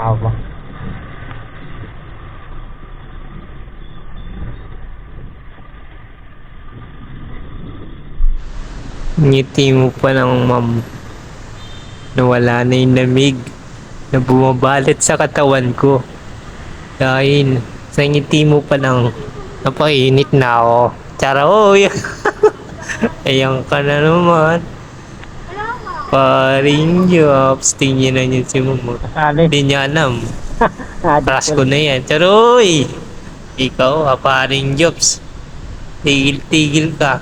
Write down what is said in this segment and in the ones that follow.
Aba. Ngiti mo pa ng ma'am. Nawala na yung lamig na bumabalot sa katawan ko. Dahil sa ngiti mo pa lang, napainit na ako. Charoy! Ayan ka na naman. Paring jobs. Tingin na niya si mama. Kasali. Hindi niya alam. Adik Crush ko ko na yan. Charoy! Ikaw, paring jobs. Tigil-tigil ka.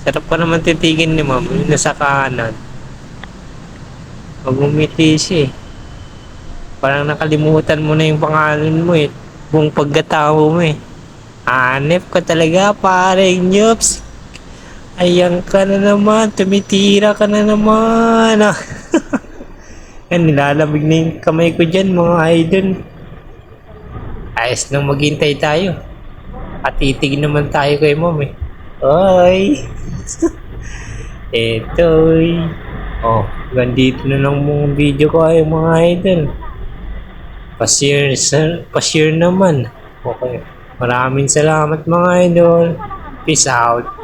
Sarap pa naman titigil ni ma'am. Yung nasa kanan. Pag umiti siya eh. Parang nakalimutan mo na yung pangalan mo eh. Buong pagkatao mo eh. Hanep ka talaga, paring Nyops. Ayan ka na naman, tumitira ka na naman. Ah. Yan, nilalamig na yung kamay ko dyan, mga idol. Ayos nang maghintay tayo. At titig naman tayo kay mom eh. Hoy! Etoy! Oh, ganito na lang mong video ko ay mga idol. Pa-share, pa-share naman. Okay. Maraming salamat mga idol. Peace out.